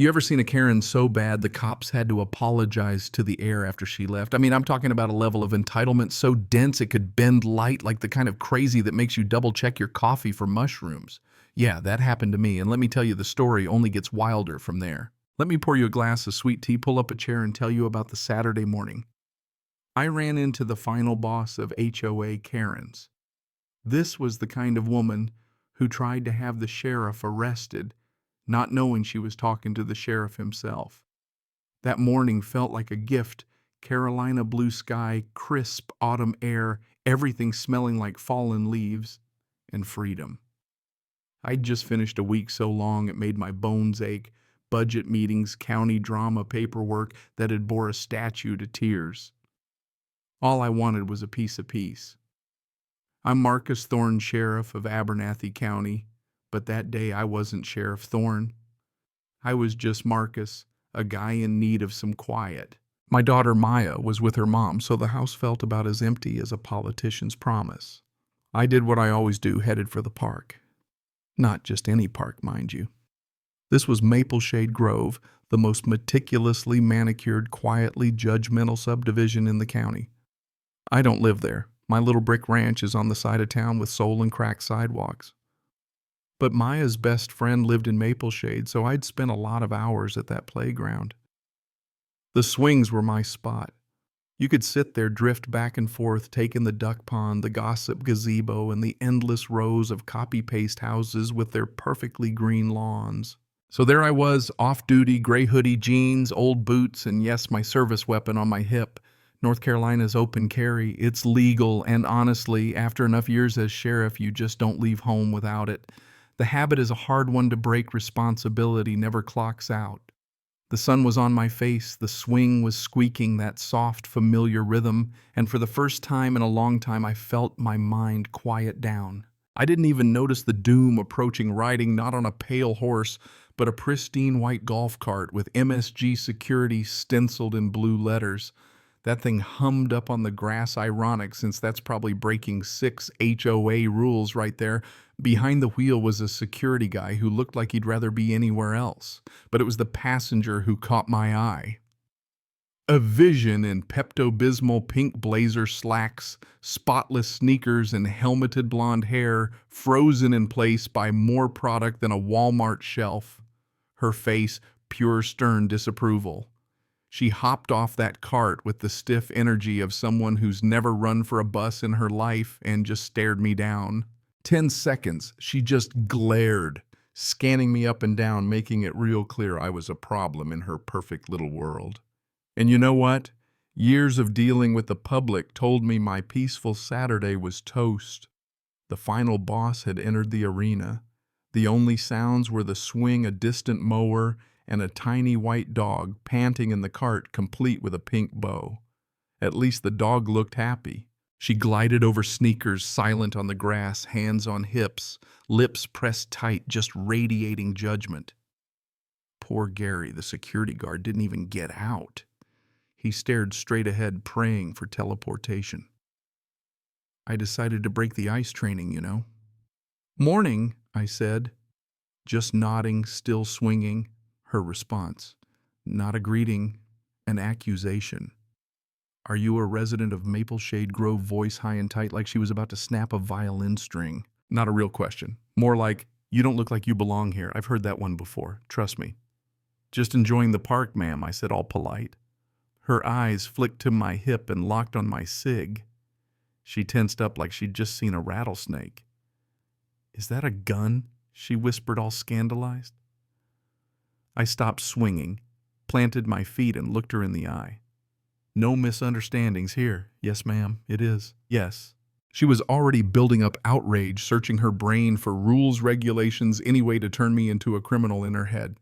You ever seen a Karen so bad the cops had to apologize to the air after she left? I mean, I'm talking about a level of entitlement so dense it could bend light, like the kind of crazy that makes you double check your coffee for mushrooms. Yeah, that happened to me, and let me tell you, the story only gets wilder from there. Let me pour you a glass of sweet tea, pull up a chair, and tell you about the Saturday morning. I ran into the final boss of HOA Karens. This was the kind of woman who tried to have the sheriff arrested, not knowing she was talking to the sheriff himself. That morning felt like a gift. Carolina blue sky, crisp autumn air, everything smelling like fallen leaves, and freedom. I'd just finished a week so long it made my bones ache. Budget meetings, county drama, paperwork that had bore a statue to tears. All I wanted was a piece of peace. I'm Marcus Thorne, Sheriff of Abernathy County, but that day I wasn't Sheriff Thorne. I was just Marcus, a guy in need of some quiet. My daughter Maya was with her mom, so the house felt about as empty as a politician's promise. I did what I always do, headed for the park. Not just any park, mind you. This was Mapleshade Grove, the most meticulously manicured, quietly judgmental subdivision in the county. I don't live there. My little brick ranch is on the side of town with sole and cracked sidewalks. But Maya's best friend lived in Mapleshade, so I'd spent a lot of hours at that playground. The swings were my spot. You could sit there, drift back and forth, take in the duck pond, the gossip gazebo, and the endless rows of copy-paste houses with their perfectly green lawns. So there I was, off-duty, gray hoodie, jeans, old boots, and yes, my service weapon on my hip. North Carolina's open carry. It's legal, and honestly, after enough years as sheriff, you just don't leave home without it. The habit is a hard one to break. Responsibility never clocks out. The sun was on my face, the swing was squeaking that soft, familiar rhythm, and for the first time in a long time I felt my mind quiet down. I didn't even notice the doom approaching, riding not on a pale horse, but a pristine white golf cart with MSG Security stenciled in blue letters. That thing hummed up on the grass, ironic since that's probably breaking 6 HOA rules right there. Behind the wheel was a security guy who looked like he'd rather be anywhere else, but it was the passenger who caught my eye. A vision in Pepto-Bismol pink blazer slacks, spotless sneakers, and helmeted blonde hair, frozen in place by more product than a Walmart shelf. Her face, pure stern disapproval. She hopped off that cart with the stiff energy of someone who's never run for a bus in her life and just stared me down. 10 seconds, she just glared, scanning me up and down, making it real clear I was a problem in her perfect little world. And you know what? Years of dealing with the public told me my peaceful Saturday was toast. The final boss had entered the arena. The only sounds were the swing, a distant mower, and a tiny white dog panting in the cart, complete with a pink bow. At least the dog looked happy. She glided over sneakers, silent on the grass, hands on hips, lips pressed tight, just radiating judgment. Poor Gary, the security guard, didn't even get out. He stared straight ahead, praying for teleportation. I decided to break the ice training, you know. "Morning," I said, just nodding, still swinging. Her response, not a greeting, an accusation. "Are you a resident of Mapleshade Grove?" Voice high and tight, like she was about to snap a violin string. Not a real question. More like, "You don't look like you belong here." I've heard that one before. Trust me. "Just enjoying the park, ma'am," I said, all polite. Her eyes flicked to my hip and locked on my cig. She tensed up like she'd just seen a rattlesnake. "Is that a gun?" she whispered, all scandalized. I stopped swinging, planted my feet, and looked her in the eye. "No misunderstandings here." "Yes, ma'am, it is." "Yes." She was already building up outrage, searching her brain for rules, regulations, any way to turn me into a criminal in her head.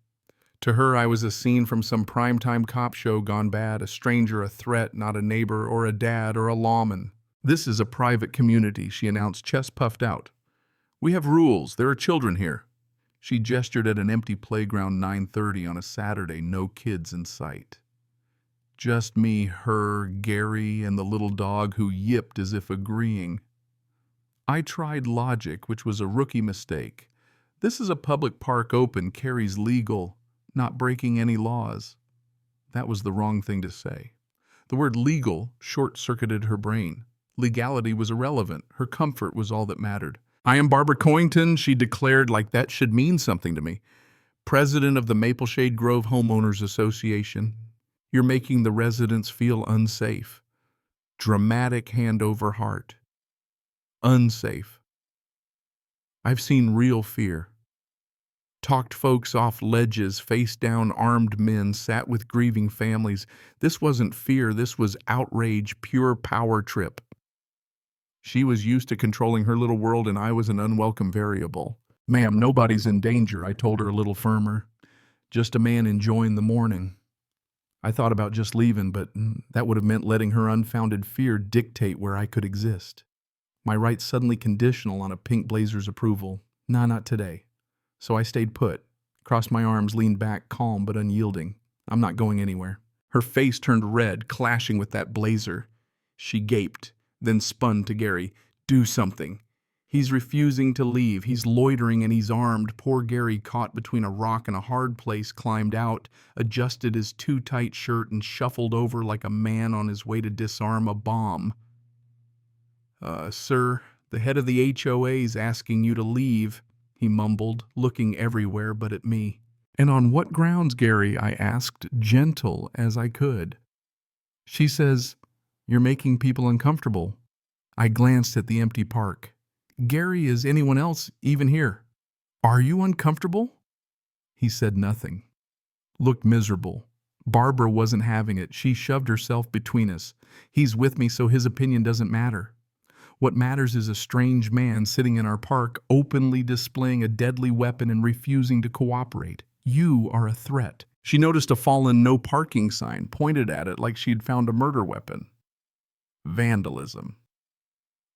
To her, I was a scene from some primetime cop show gone bad, a stranger, a threat, not a neighbor or a dad or a lawman. "This is a private community," she announced, chest puffed out. "We have rules. There are children here." She gestured at an empty playground, 9:30 on a Saturday, no kids in sight. Just me, her, Gary, and the little dog who yipped as if agreeing. I tried logic, which was a rookie mistake. This is a public park, open, carries legal. not breaking any laws. That was the wrong thing to say. The word legal short-circuited her brain. Legality was irrelevant. Her comfort was all that mattered. "I am Barbara Coington," she declared, like that should mean something to me. "President of the Mapleshade Grove Homeowners Association. You're making the residents feel unsafe." Dramatic hand over heart. Unsafe. I've seen real fear. Talked folks off ledges, face down armed men, sat with grieving families. This wasn't fear, this was outrage, pure power trip. She was used to controlling her little world, and I was an unwelcome variable. "Ma'am, nobody's in danger," I told her a little firmer. "Just a man enjoying the morning." I thought about just leaving, but that would have meant letting her unfounded fear dictate where I could exist. My rights suddenly conditional on a pink blazer's approval. Nah, not today. So I stayed put, crossed my arms, leaned back, calm but unyielding. I'm not going anywhere. Her face turned red, clashing with that blazer. She gaped, then spun to Gary. "Do something. He's refusing to leave. He's loitering and he's armed." Poor Gary, caught between a rock and a hard place, climbed out, adjusted his too-tight shirt, and shuffled over like a man on his way to disarm a bomb. "Sir, the head of the HOA's asking you to leave," he mumbled, looking everywhere but at me. "And on what grounds, Gary?" I asked, gentle as I could. "She says, you're making people uncomfortable." I glanced at the empty park. "Gary, is anyone else even here?" "Are you uncomfortable?" He said nothing. Looked miserable. Barbara wasn't having it. She shoved herself between us. "He's with me, so his opinion doesn't matter. What matters is a strange man sitting in our park, openly displaying a deadly weapon and refusing to cooperate. You are a threat." She noticed a fallen "no parking" sign, pointed at it like she'd found a murder weapon. Vandalism.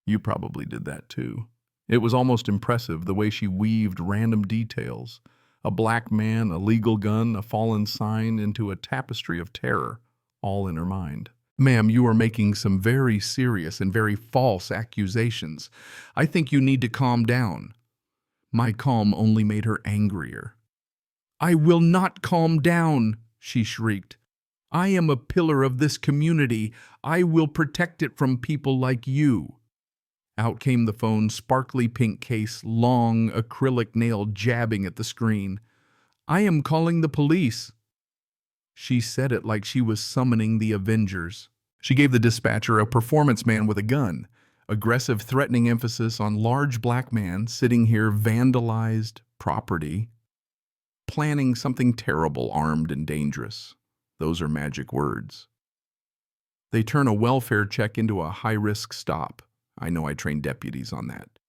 You probably did that too. It was almost impressive the way she weaved random details. A black man, a legal gun, a fallen sign into a tapestry of terror, all in her mind. "Ma'am, you are making some very serious and very false accusations. I think you need to calm down." My calm only made her angrier. "I will not calm down," she shrieked. "I am a pillar of this community. I will protect it from people like you." Out came the phone, sparkly pink case, long acrylic nail jabbing at the screen. "I am calling the police." She said it like she was summoning the Avengers. She gave the dispatcher a performance man with a gun, aggressive, threatening emphasis on large black man sitting here, vandalized property, planning something terrible, armed and dangerous. Those are magic words. They turn a welfare check into a high-risk stop. I know I trained deputies on that.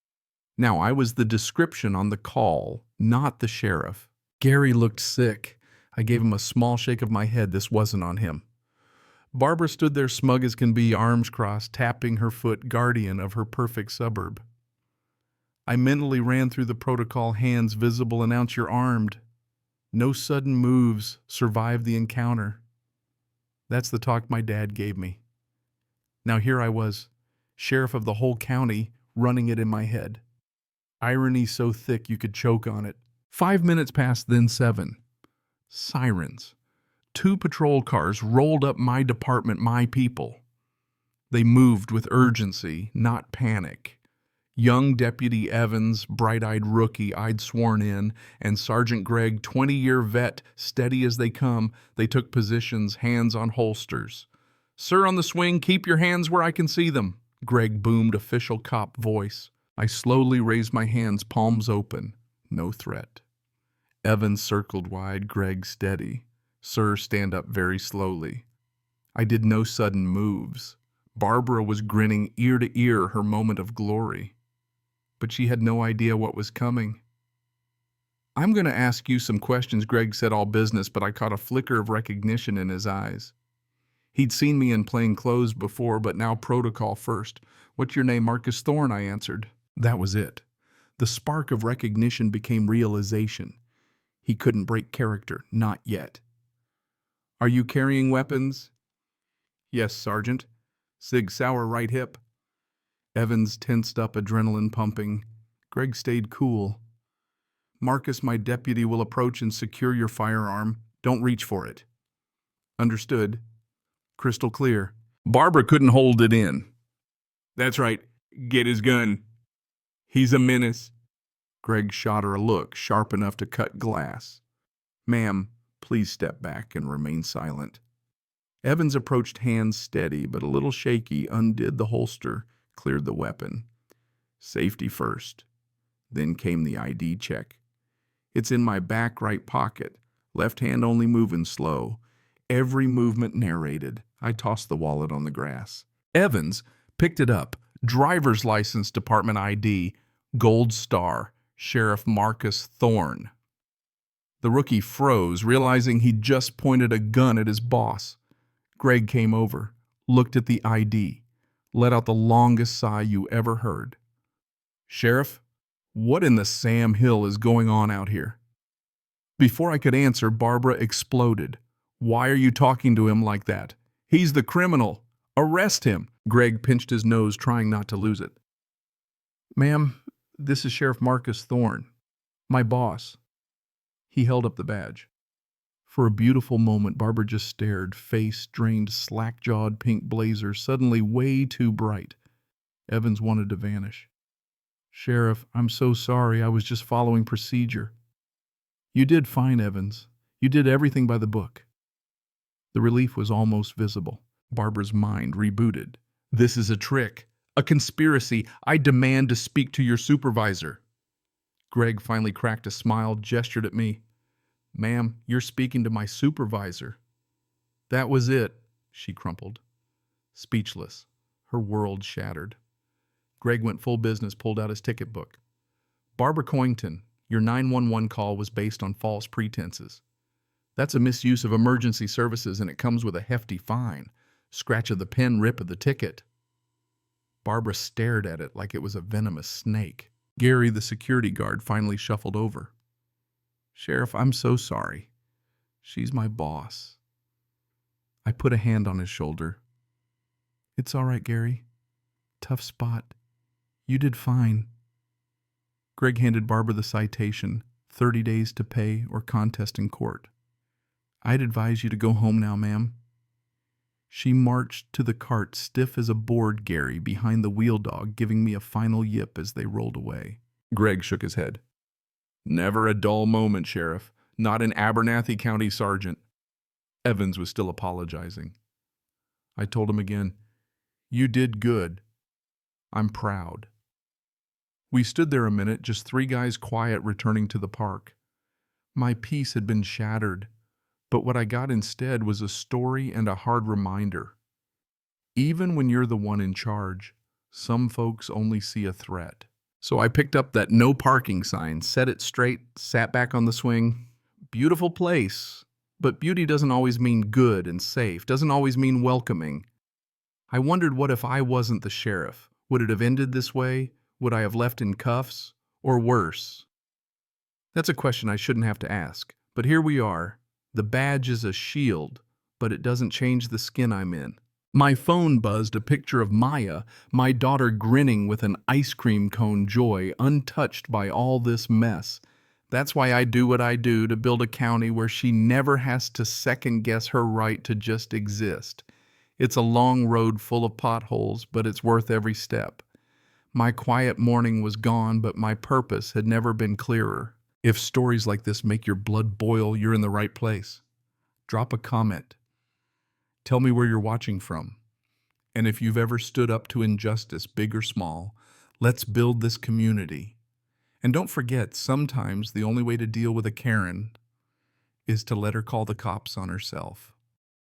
Now, I was the description on the call, not the sheriff. Gary looked sick. I gave him a small shake of my head. This wasn't on him. Barbara stood there smug as can be, arms crossed, tapping her foot, guardian of her perfect suburb. I mentally ran through the protocol, hands visible, announce you're armed. No sudden moves, survive the encounter. That's the talk my dad gave me. Now here I was, sheriff of the whole county, running it in my head. Irony so thick you could choke on it. 5 minutes passed, then 7. Sirens. 2 patrol cars rolled up my department, my people. They moved with urgency, not panic. Young Deputy Evans, bright-eyed rookie I'd sworn in, and Sergeant Gregg, 20-year vet, steady as they come, they took positions, hands on holsters. "Sir on the swing, keep your hands where I can see them," Gregg boomed, official cop voice. I slowly raised my hands, palms open. No threat. Evans circled wide, Gregg steady. "Sir, stand up very slowly." I did no sudden moves. Barbara was grinning ear to ear, her moment of glory. But she had no idea what was coming. "I'm going to ask you some questions," Gregg said, all business, but I caught a flicker of recognition in his eyes. He'd seen me in plain clothes before, but now protocol first. "What's your name?" "Marcus Thorne," I answered. That was it. The spark of recognition became realization. He couldn't break character, not yet. "Are you carrying weapons?" "Yes, Sergeant." "Sig Sauer, right hip." Evans tensed up, adrenaline pumping. Gregg stayed cool. Marcus, my deputy, will approach and secure your firearm. Don't reach for it. Understood. Crystal clear. Barbara couldn't hold it in. That's right. Get his gun. He's a menace. Greg shot her a look sharp enough to cut glass. Ma'am, please step back and remain silent. Evans approached, hands steady but a little shaky, undid the holster, cleared the weapon. Safety first. Then came the ID check. It's in my back right pocket, left hand only moving slow. Every movement narrated. I tossed the wallet on the grass. Evans picked it up. Driver's license, department ID, gold star, Sheriff Marcus Thorne. The rookie froze, realizing he'd just pointed a gun at his boss. Greg came over, looked at the ID, let out the longest sigh you ever heard. Sheriff, what in the Sam Hill is going on out here? Before I could answer, Barbara exploded. Why are you talking to him like that? He's the criminal. Arrest him. Greg pinched his nose, trying not to lose it. Ma'am, this is Sheriff Marcus Thorne, my boss. He held up the badge. For a beautiful moment, Barbara just stared, face drained, slack-jawed pink blazer, suddenly way too bright. Evans wanted to vanish. Sheriff, I'm so sorry. I was just following procedure. You did fine, Evans. You did everything by the book. The relief was almost visible. Barbara's mind rebooted. This is a trick, a conspiracy. I demand to speak to your supervisor. Greg finally cracked a smile, gestured at me. Ma'am, you're speaking to my supervisor. That was it, she crumpled. Speechless, her world shattered. Greg went full business, pulled out his ticket book. Barbara Coington, your 911 call was based on false pretenses. That's a misuse of emergency services, and it comes with a hefty fine. Scratch of the pen, rip of the ticket. Barbara stared at it like it was a venomous snake. Gary, the security guard, finally shuffled over. Sheriff, I'm so sorry. She's my boss. I put a hand on his shoulder. It's all right, Gary. Tough spot. You did fine. Greg handed Barbara the citation, 30 days to pay or contest in court. I'd advise you to go home now, ma'am. She marched to the cart, stiff as a board, Gary, behind the wheel dog, giving me a final yip as they rolled away. Greg shook his head. Never a dull moment, Sheriff. Not an Abernathy County sergeant. Evans was still apologizing. I told him again, you did good. I'm proud. We stood there a minute, just three guys quiet, returning to the park. My peace had been shattered, but what I got instead was a story and a hard reminder. Even when you're the one in charge, some folks only see a threat. So I picked up that no parking sign, set it straight, sat back on the swing. Beautiful place, but beauty doesn't always mean good and safe, doesn't always mean welcoming. I wondered, what if I wasn't the sheriff? Would it have ended this way? Would I have left in cuffs? Or worse? That's a question I shouldn't have to ask, but here we are. The badge is a shield, but it doesn't change the skin I'm in. My phone buzzed a picture of Maya, my daughter, grinning with an ice cream cone joy, untouched by all this mess. That's why I do what I do, to build a county where she never has to second-guess her right to just exist. It's a long road full of potholes, but it's worth every step. My quiet morning was gone, but my purpose had never been clearer. If stories like this make your blood boil, you're in the right place. Drop a comment. Tell me where you're watching from. And if you've ever stood up to injustice, big or small, let's build this community. And don't forget, sometimes the only way to deal with a Karen is to let her call the cops on herself.